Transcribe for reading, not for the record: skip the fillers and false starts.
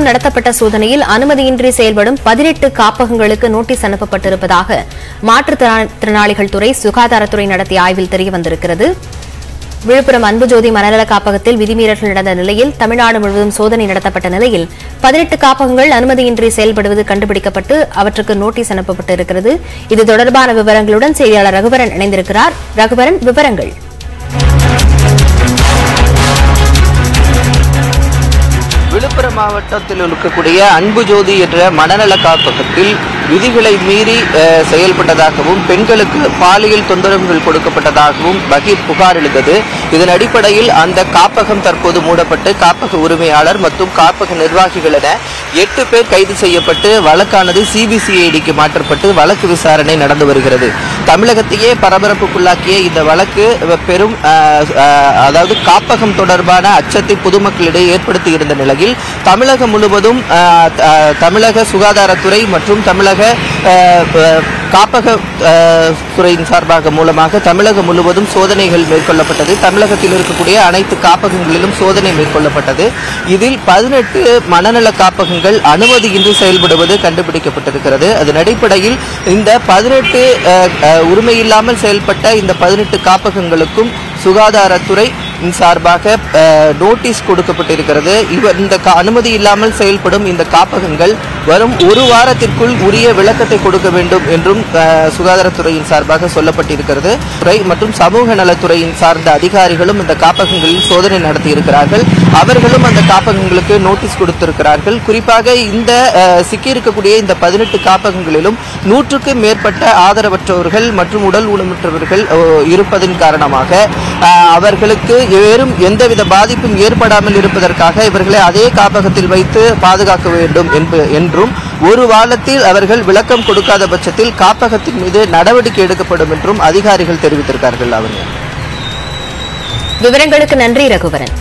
நடத்தப்பட்ட சோதனையில் அனுமதியின்றி செயல்படும் 18 காப்பகங்களுக்கு நோட்டீஸ் அனுப்பப்பட்டிருப்பதாக மாற்றுத்திறனாளிகள் துறை சுகாதாரத்துறை நடத்திய ஆய்வில் தெரியவந்திருக்கிறது. விழுப்புரம் அன்புஜோதி மனநல காப்பகத்தில் விதிமீறல்கள் நடந்த நிலையில் தமிழ்நாடு முழுவதும் சோதனை நடத்தப்பட்ட நிலையில் 18 காப்பகங்கள் அனுமதியின்றி செயல்படுவது கண்டுபிடிக்கப்பட்டு அவற்றுக்கு நோட்டீஸ் அனுப்பப்பட்டிருக்கிறது. இது தொடர்பான விவரங்களுடன் செய்தியாளர் ரகுவரன் இணைந்திருக்கிறார். ரகுவரன், விவரங்கள். விழுப்புரம் மாவட்டத்தில் இருக்கக்கூடிய அன்புஜோதி என்ற மனநல காப்பகத்தில் விதிகளை மீறி செயல்பட்டதாகவும் பெண்களுக்கு பாலியல் தொந்தரவுகள் கொடுக்கப்பட்டதாகவும் பகீர் புகார் எழுந்தது. இதன் அடிப்படையில் அந்த காப்பகம் தற்போது மூடப்பட்டு காப்பக உரிமையாளர் மற்றும் காப்பக நிர்வாகிகள் என 8 பேர் கைது செய்யப்பட்டு வழக்கானது சிபிசிஐடிக்கு மாற்றப்பட்டு வழக்கு விசாரணை நடந்து வருகிறது. தமிழகத்தையே பரபரப்புக்குள்ளாக்கிய இந்த வழக்கு பெரும் அதாவது காப்பகம் தொடர்பான அச்சத்தை பொதுமக்களிடையே ஏற்படுத்தி இருந்த நிலையில் தமிழகம் முழுவதும் தமிழக சுகாதாரத்துறை மற்றும் தமிழக காப்பக துறையின் சார்பாக மூலமாக தமிழகம் முழுவதும் சோதனைகள் மேற்கொள்ளப்பட்டது. தமிழகத்தில் இருக்கக்கூடிய அனைத்து காப்பகங்களிலும் சோதனை மேற்கொள்ளப்பட்டது. இதில் 18 மனநல காப்பகங்கள் அனுமதியின்றி செயல்படுவது கண்டுபிடிக்கப்பட்டிருக்கிறது. அதன் அடிப்படையில் இந்த 18 உரிமையில்லாமல் செயல்பட்ட இந்த 18 காப்பகங்களுக்கும் சுகாதாரத்துறை சார்பாக நோட்டீஸ் கொடுக்கப்பட்டிருக்கிறது. இந்த அனுமதி இல்லாமல் செயல்படும் இந்த காப்பகங்கள் வரும் ஒரு வாரத்திற்குள் உரிய விளக்கத்தை கொடுக்க வேண்டும் என்றும் சுகாதாரத்துறையின் சார்பாக சொல்லப்பட்டிருக்கிறது. துறை மற்றும் சமூக நலத்துறையின் சார்ந்த அதிகாரிகளும் இந்த காப்பகங்களில் சோதனை நடத்தியிருக்கிறார்கள். அவர்களும் அந்த காப்பகங்களுக்கு நோட்டீஸ் கொடுத்திருக்கிறார்கள். குறிப்பாக இந்த சிக்கியிருக்கக்கூடிய இந்த 18 காப்பகங்களிலும் 100க்கும் மேற்பட்ட ஆதரவற்றவர்கள் மற்றும் உடல் ஊனமுற்றவர்கள் இருப்பதன் காரணமாக அவர்களுக்கு வேறும் எந்தவித பாதிப்பும் ஏற்படாமல் இருப்பதற்காக இவர்களை அதே காப்பகத்தில் வைத்து பாதுகாக்க வேண்டும் என்றும் ஒரு வாரத்தில் அவர்கள் விளக்கம் கொடுக்காத பட்சத்தில் காப்பகத்தின் மீது நடவடிக்கை எடுக்கப்படும் என்றும் அதிகாரிகள் தெரிவித்திருக்கிறார்கள். விவரங்களுக்கு நன்றி ரகுவரன்.